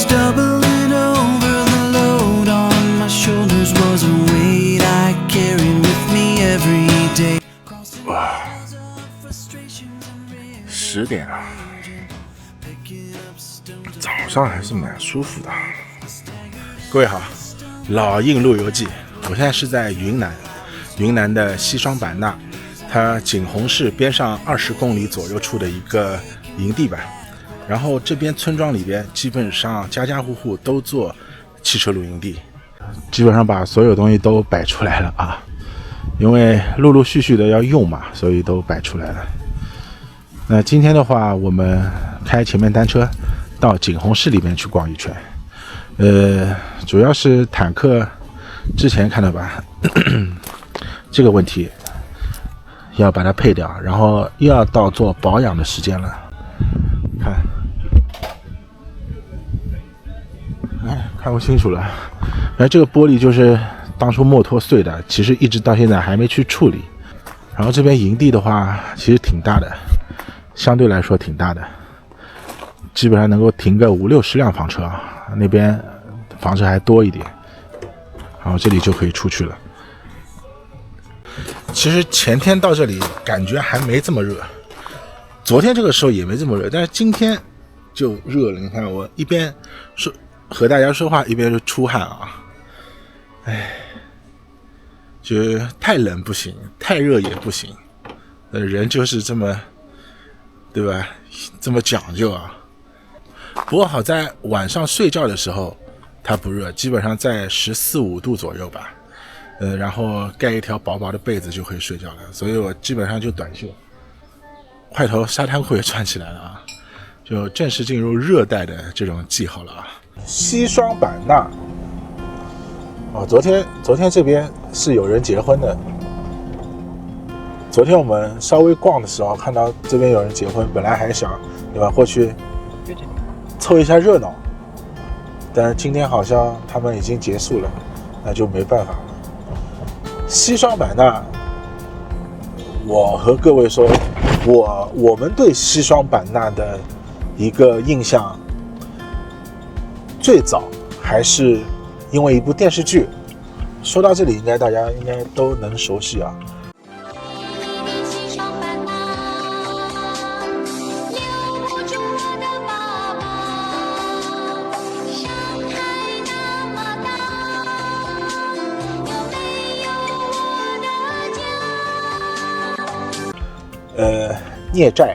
was doubling over. The load on my shoulders was a weight I carried with me every day. 10点了，早上还是蛮舒服的。各位好，老印路游记，我现在是在云南的西双版纳，它景洪市边上20公里左右处的一个营地吧。然后这边村庄里边基本上家家户户都做汽车露营地，基本上把所有东西都摆出来了啊，因为陆陆续续的要用嘛，所以都摆出来了。那今天的话，我们开前面单车到景洪市里面去逛一圈。主要是坦克之前看到吧，这个问题要把它配掉，然后又要到做保养的时间了。看不清楚了。这个玻璃就是当初摩托碎的，其实一直到现在还没去处理。然后这边营地的话，其实挺大的。相对来说挺大的，基本上能够停个50-60辆房车，那边房车还多一点，然后这里就可以出去了。其实前天到这里感觉还没这么热，昨天这个时候也没这么热，但是今天就热了。你看我一边说和大家说话，一边就出汗啊，就太冷不行，太热也不行，人就是这么。对吧？这么讲究啊！不过好在晚上睡觉的时候它不热，基本上在14-15度左右吧。然后盖一条薄薄的被子就可以睡觉了，所以我基本上就短袖，块头沙滩裤也穿起来了啊，就正式进入热带的这种记号了啊。西双版纳，昨天这边是有人结婚的。昨天我们稍微逛的时候看到这边有人结婚，本来还想对吧过去凑一下热闹，但是今天好像他们已经结束了，那就没办法了。西双版纳，我和各位说，我们对西双版纳的一个印象，最早还是因为一部电视剧。说到这里，大家应该都能熟悉啊。孽债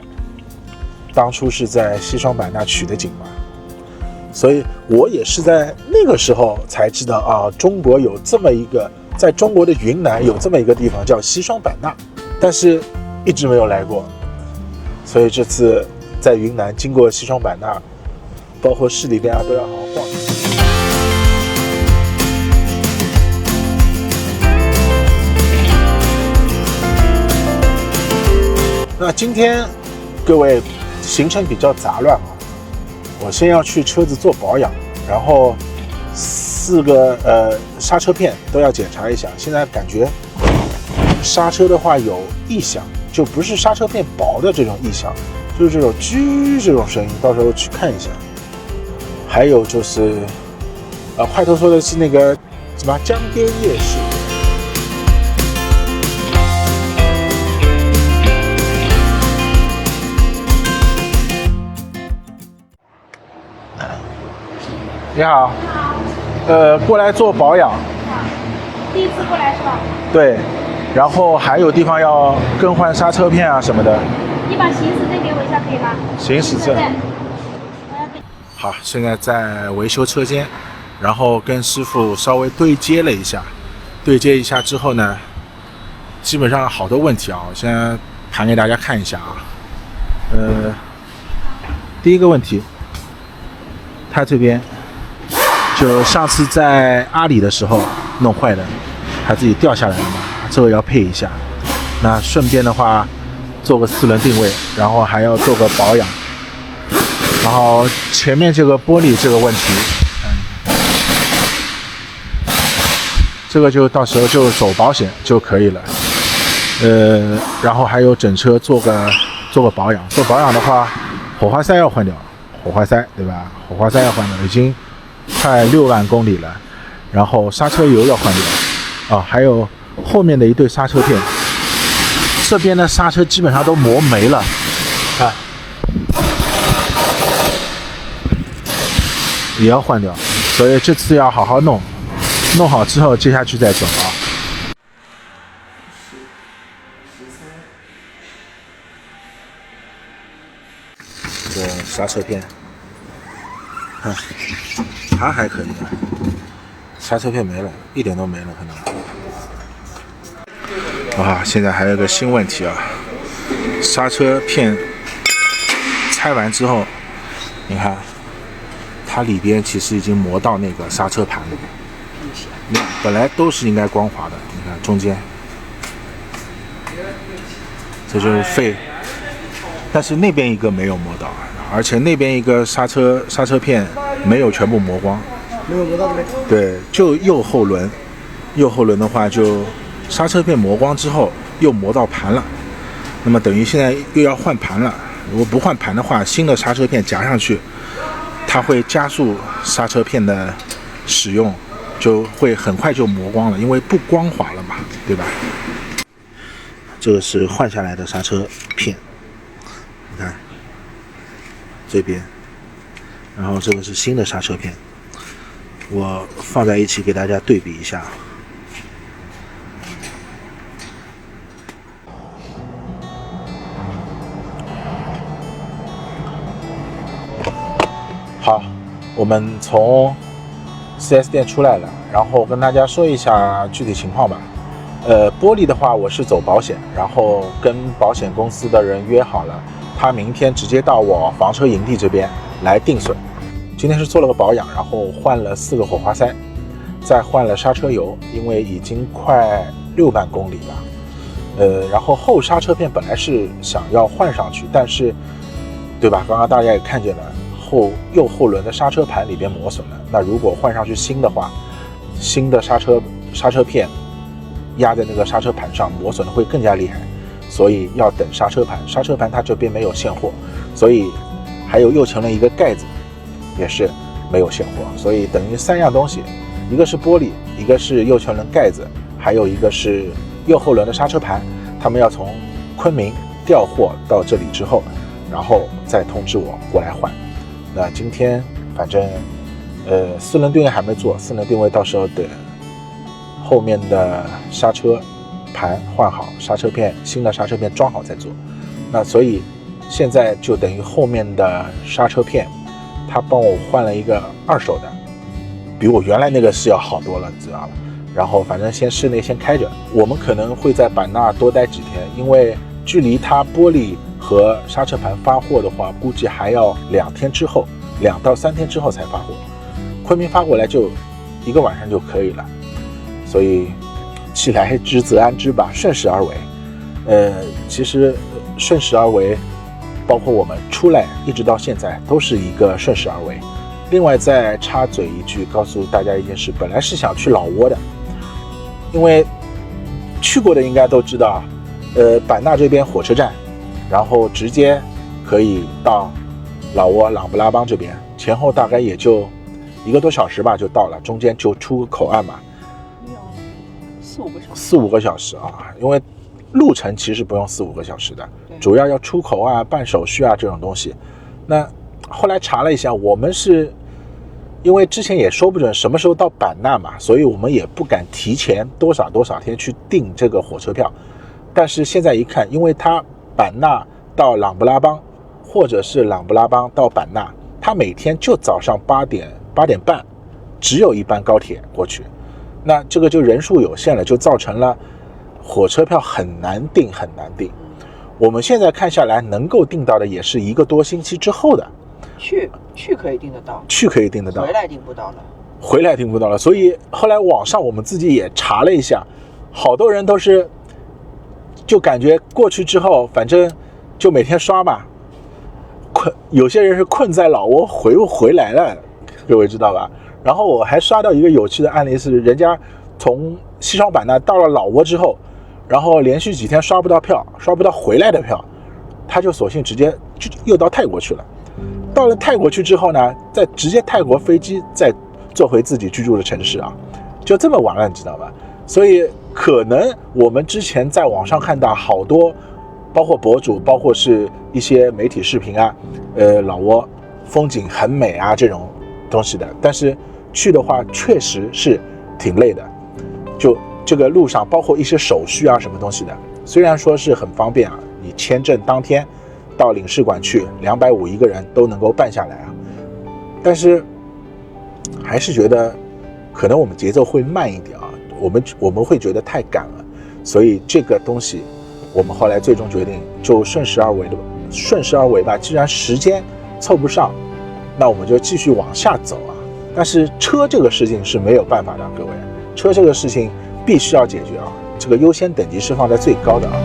当初是在西双版纳取的景嘛，所以我也是在那个时候才知道啊，中国有这么一个，在中国的云南有这么一个地方叫西双版纳，但是一直没有来过，所以这次在云南经过西双版纳，包括市里边都要好好逛一下。那今天各位行程比较杂乱啊，我先要去车子做保养，然后4个刹车片都要检查一下。现在感觉刹车的话有异响，就不是刹车片薄的这种异响，就是这种吱这种声音，到时候去看一下。还有就是块头说的是那个什么江边夜市。你好，过来做保养。第一次过来是吧？对，然后还有地方要更换刹车片啊什么的。你把行驶证给我一下可以吗？行驶证。好，现在在维修车间，然后跟师傅稍微对接了一下，对接一下之后呢，基本上好多问题啊，我现在盘给大家看一下啊。第一个问题，它这边。就上次在阿里的时候弄坏的，它自己掉下来了嘛，这个要配一下。那顺便的话，做个4轮定位，然后还要做个保养。然后前面这个玻璃这个问题，这个就到时候就走保险就可以了。然后还有整车做个保养。做保养的话，火花塞要换掉，火花塞，对吧？火花塞要换掉，已经快6万公里了。然后刹车油要换掉，还有后面的一对刹车片，这边的刹车基本上都磨没了，看，也要换掉。所以这次要好好弄，弄好之后接下去再走啊。这个刹车片，看，它还可以的，刹车片没了，一点都没了，可能。啊，现在还有个新问题啊，刹车片拆完之后，你看，它里边其实已经磨到那个刹车盘了。本来都是应该光滑的，你看中间，这就是废。但是那边一个没有磨到，而且那边一个刹车片没有全部磨光，没有磨到这边。对，就右后轮的话，就刹车片磨光之后又磨到盘了，那么等于现在又要换盘了。如果不换盘的话，新的刹车片夹上去，它会加速刹车片的使用，就会很快就磨光了，因为不光滑了嘛，对吧？这个是换下来的刹车片，你看这边，然后这个是新的刹车片，我放在一起给大家对比一下。好，我们从 4S 店出来了，然后跟大家说一下具体情况吧。玻璃的话我是走保险，然后跟保险公司的人约好了，他明天直接到我房车营地这边来定损。今天是做了个保养，然后换了4个火花塞，再换了刹车油，因为已经快6万公里了。然后后刹车片本来是想要换上去，但是，对吧？刚刚大家也看见了，右后轮的刹车盘里边磨损了。那如果换上去新的话，新的刹车片压在那个刹车盘上，磨损的会更加厉害，所以要等刹车盘。刹车盘它这边没有现货，所以还有右前轮一个盖子也是没有现货，所以等于3样东西，一个是玻璃，一个是右前轮盖子，还有一个是右后轮的刹车盘。他们要从昆明调货到这里之后，然后再通知我过来换。那今天反正4轮定位还没做，4轮定位到时候等后面的刹车盘换好，刹车片新的刹车片装好再做。那所以现在就等于后面的刹车片他帮我换了一个2手的，比我原来那个是要好多了，知道了。然后反正先室内先开着，我们可能会在版纳多待几天，因为距离它玻璃和刹车盘发货的话，估计还要2天之后，2到3天之后才发货。昆明发过来就1个晚上就可以了，所以既来之则安之吧，顺势而为。其实顺势而为，包括我们出来一直到现在都是一个顺势而为。另外再插嘴一句，告诉大家一件事，本来是想去老挝的，因为去过的应该都知道，版纳这边火车站，然后直接可以到老挝琅勃拉邦这边，前后大概也就1个多小时吧就到了，中间就出个口岸嘛，4-5个小时啊，因为路程其实不用4-5个小时的，主要要出口啊、办手续啊这种东西。那后来查了一下，我们是因为之前也说不准什么时候到版纳嘛，所以我们也不敢提前多少天去订这个火车票。但是现在一看，因为它版纳到琅勃拉邦，或者是琅勃拉邦到版纳，它每天就早上8点半只有一班高铁过去，那这个就人数有限了，就造成了火车票很难订。我们现在看下来能够订到的也是1个多星期之后的，去可以订得到，回来订不到了。所以后来网上我们自己也查了一下，好多人都是就感觉过去之后反正就每天刷嘛，有些人是困在老挝回来了，各位知道吧？然后我还刷到一个有趣的案例，是人家从西双版纳到了老挝之后，然后连续几天刷不到回来的票，他就索性直接又到泰国去了。到了泰国去之后呢，再直接泰国飞机再坐回自己居住的城市啊，就这么玩了，你知道吧？所以可能我们之前在网上看到好多，包括博主，包括是一些媒体视频啊，老挝风景很美啊这种东西的，但是去的话确实是挺累的，就这个路上包括一些手续啊什么东西的，虽然说是很方便啊，你签证当天到领事馆去250一个人都能够办下来啊，但是还是觉得可能我们节奏会慢一点啊，我们会觉得太赶了，所以这个东西我们后来最终决定就顺势而为吧，既然时间凑不上，那我们就继续往下走啊。但是车这个事情是没有办法的，各位，车这个事情必须要解决啊，这个优先等级是放在最高的啊。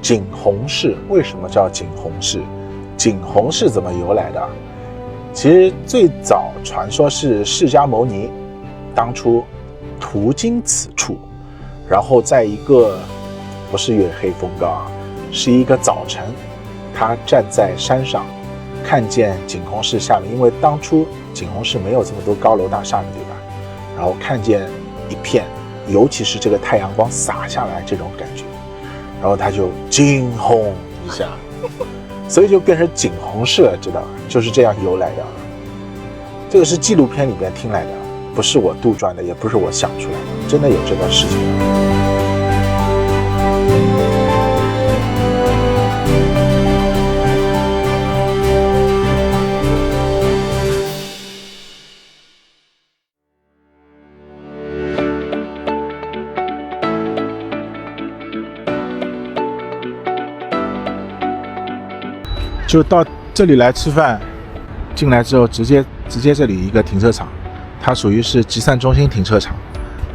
景洪市为什么叫景洪市？景洪市怎么由来的？其实最早传说是释迦牟尼当初途经此处，然后在一个不是月黑风高啊，是一个早晨，他站在山上，看见景洪市下面，因为当初景洪市没有这么多高楼大厦的，对吧？然后看见一片，尤其是这个太阳光洒下来这种感觉，然后他就惊轰一下，所以就变成景洪市了，知道吧？就是这样由来的。这个是纪录片里边听来的，不是我杜撰的，也不是我想出来的，真的有这个事情。就到这里来吃饭，进来之后直接这里一个停车场，它属于是集散中心停车场，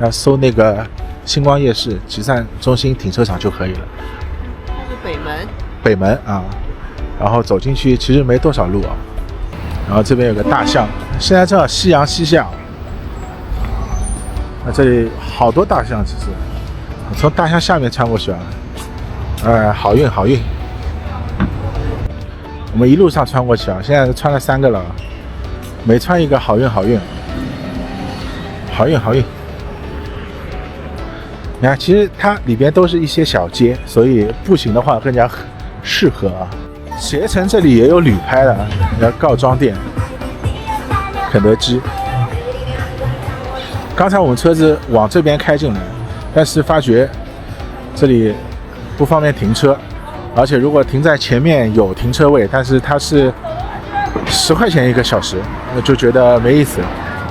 要搜那个星光夜市集散中心停车场就可以了。它是北门啊，然后走进去其实没多少路啊。然后这边有个大象，现在正好夕阳西下，那这里好多大象，其实从大象下面穿过去啊，好运好运。我们一路上穿过去啊，现在穿了3个了，每穿一个好运好运，好运好运。你看，其实它里边都是一些小街，所以步行的话更加适合啊。携程这里也有旅拍的，要告庄店、肯德基。刚才我们车子往这边开进来，但是发觉这里不方便停车。而且如果停在前面有停车位，但是它是10块钱1个小时，我就觉得没意思。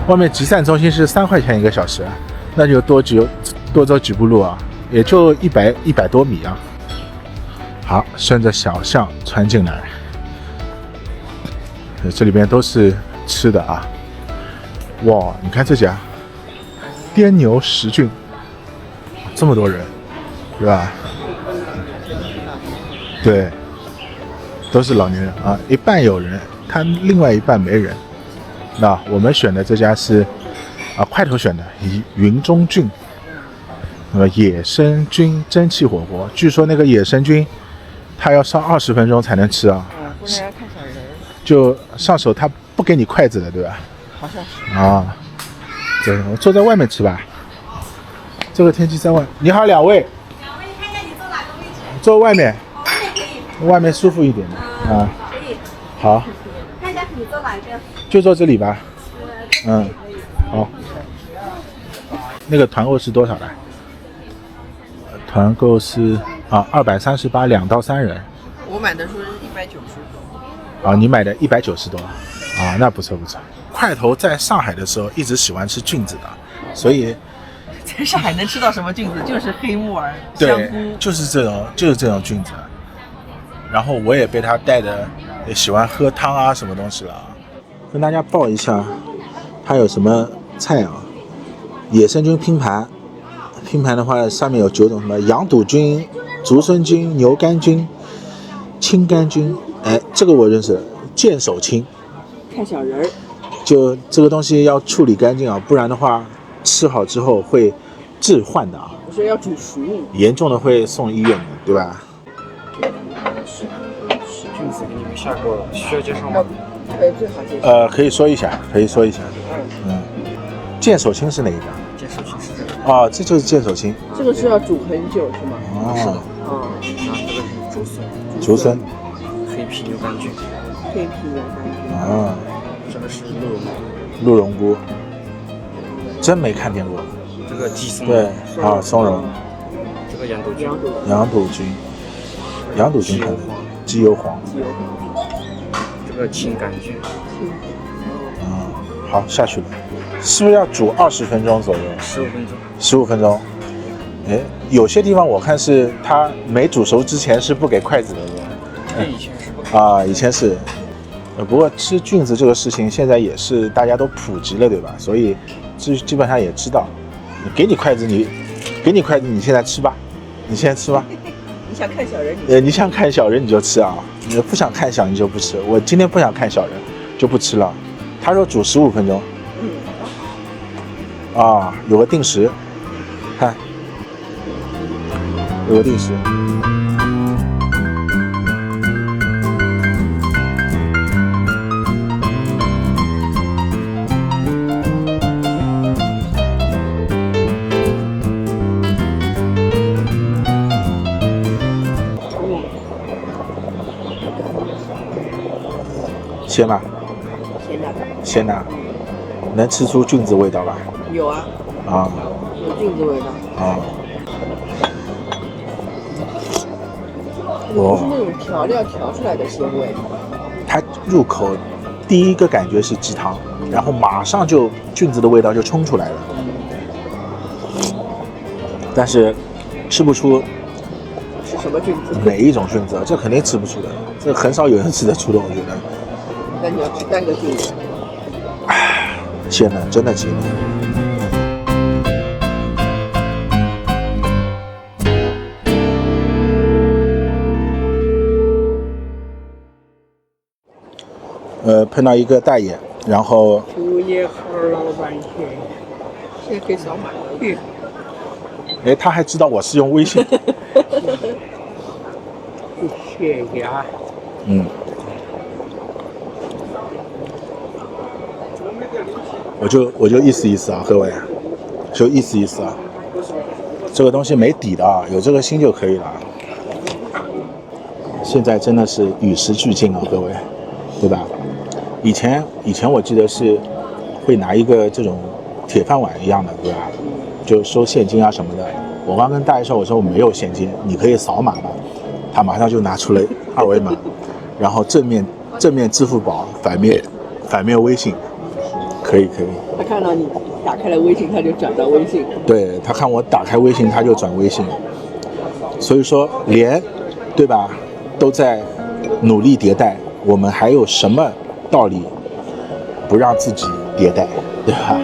外面集散中心是3块钱1个小时，那就多走几步路啊，也就100多米啊。好，顺着小巷穿进来，这里边都是吃的啊。哇，你看这家滇牛十郡，这么多人，对吧？对，都是老年人啊，一半有人，他另外一半没人。那我们选的这家是块头选的云中郡，野生菌蒸汽火锅。据说那个野生菌，它要烧20分钟才能吃啊。不能让看小人。就上手他不给你筷子的，对吧？好像是。啊，对，我坐在外面吃吧。这个天气在外。你好，两位。两位，看一下你坐哪个位置？坐外面。外面舒服一点的啊，可以。好，看一下你坐哪一个？就坐这里吧。好。那个团购是多少来？团购是238，2到3人。我买的时候是190多。你买的190多啊，那不错不错。块头在上海的时候一直喜欢吃菌子的，所以在上海能吃到什么菌子？就是黑木耳、香菇，就是这种菌子。然后我也被他带的也喜欢喝汤啊什么东西了。跟大家报一下，它有什么菜啊？野生菌拼盘，拼盘的话上面有9种，什么羊肚菌、竹荪菌、牛肝菌、青肝菌。哎，这个我认识，剑手青。看小人儿。就这个东西要处理干净啊，不然的话吃好之后会致幻的啊。我说要煮熟，严重的会送医院的，对吧？菌子给你们下过了，需要介绍吗？最好介绍。可以说一下，可以说一下。剑手青是哪一个？剑手青是这个。哦，这就是剑手青。这个是要煮很久是吗？是的。哦。然后这个是竹笋。竹笋。黑皮牛肝菌。黑皮牛肝菌。啊。这个是鹿茸菇。鹿茸菇。真没看见过。这个鸡松。对，啊，松茸。这个羊肚菌。羊肚菌。羊肚菌看的。鸡油黄。这个青杆菌。好，下去了。是不是要煮20分钟左右？15分钟。15分钟。哎，有些地方我看是它没煮熟之前是不给筷子的。以前是不啊，以前是。不过吃菌子这个事情现在也是大家都普及了，对吧？所以基本上也知道，给你筷子你现在吃吧，你现在吃吧。你想看小人你想看小人你就吃啊，你不想看小你就不吃。我今天不想看小人就不吃了。他说煮15分钟。啊，有个定时，看，有个定时。鲜吗？鲜的。能吃出菌子味道吧？有啊。啊。有菌子味道。啊。不是那种调料调出来的鲜味。它入口第一个感觉是鸡汤，然后马上就菌子的味道就冲出来了。但是吃不出是什么菌子？哪一种菌子？这肯定吃不出的，这很少有人吃得出的，我觉得。那你要吃单个菌子。鲜的，真的鲜的。碰到一个大爷，然后。物业好老半天，现在可以扫码了。哎，他还知道我是用微信。谢谢啊。我就意思意思啊，各位，就意思意思啊。这个东西没底的啊，有这个心就可以了。现在真的是与时俱进啊，各位，对吧？以前我记得是会拿一个这种铁饭碗一样的，对吧？就收现金啊什么的。我刚跟大爷说，我说我没有现金，你可以扫码嘛。他马上就拿出了2维码，然后正面支付宝，反面微信。可以。他看到你打开了微信，他就转到微信。对，他看我打开微信，他就转微信。所以说，对吧，都在努力迭代，我们还有什么道理不让自己迭代，对吧？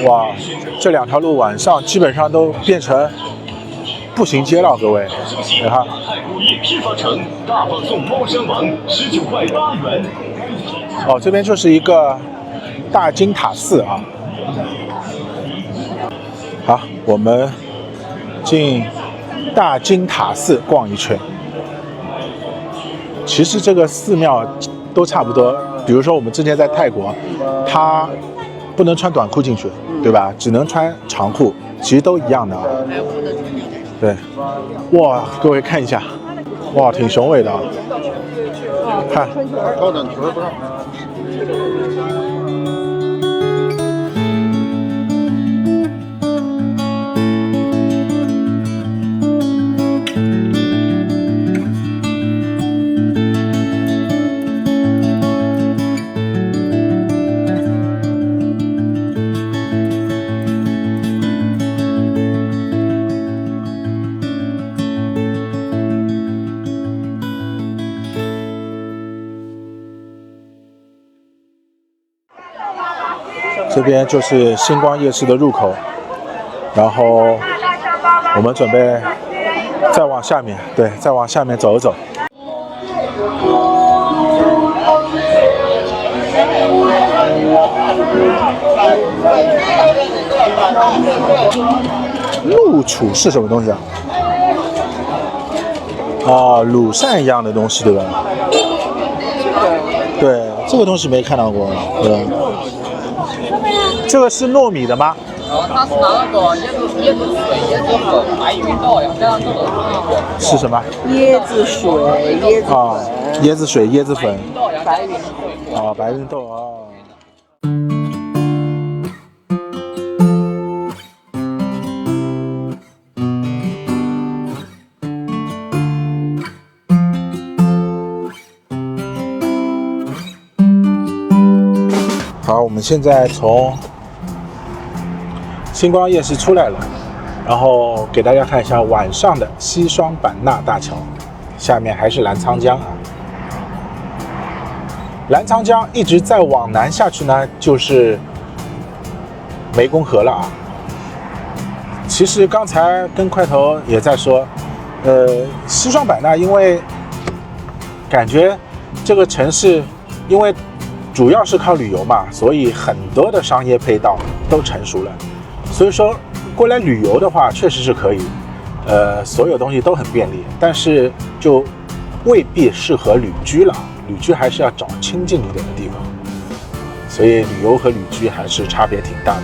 哇，这2条路晚上基本上都变成步行街了，各位，你看。5亿批发城大放送猫山王19块8元。哦，这边就是一个大金塔寺啊。好，我们进大金塔寺逛一圈。其实这个寺庙都差不多，比如说我们之前在泰国，他不能穿短裤进去，对吧？只能穿长裤，其实都一样的啊。对，哇，各位看一下，哇，挺雄伟的啊。看，高等球不让。这边就是星光夜市的入口，然后我们准备再往下面，对，再往下面走一走。陆楚是什么东西啊？啊，卤扇一样的东西，对吧？对，这个东西没看到过，对吧？这个是糯米的吗？它是那个椰子水、椰子粉、白芸豆，要加上这个。是什么？椰子水、椰子啊，椰子水、椰子粉。白芸豆。啊，白芸豆啊。好，我们现在从星光夜市出来了，然后给大家看一下晚上的西双版纳大桥，下面还是澜沧江啊。澜沧江一直再往南下去呢，就是湄公河了啊。其实刚才跟块头也在说，西双版纳因为感觉这个城市因为主要是靠旅游嘛，所以很多的商业配套都成熟了。所以说过来旅游的话，确实是可以，所有东西都很便利，但是就未必适合旅居了。旅居还是要找清静一点的地方，所以旅游和旅居还是差别挺大的。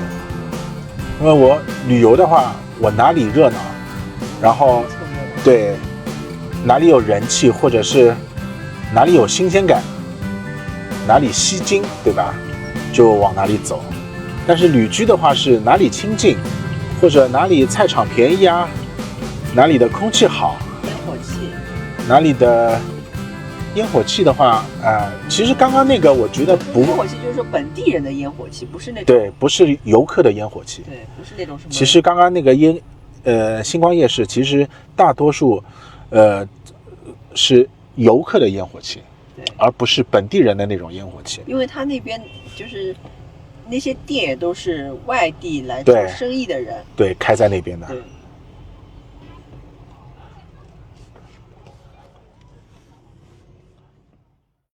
因为我旅游的话，我哪里热闹，然后对哪里有人气，或者是哪里有新鲜感，哪里吸睛，对吧？就往哪里走。但是旅居的话是哪里清静，或者哪里菜场便宜啊，哪里的空气好，烟火气，哪里的烟火气的话，其实刚刚那个我觉得不，烟火气就是说本地人的烟火气，不是那种对，不是游客的烟火气，对，不是那种什么。其实刚刚那个星光夜市，其实大多数是游客的烟火气，对，而不是本地人的那种烟火气。因为他那边就是那些店也都是外地来做生意的人，对，开在那边的。对。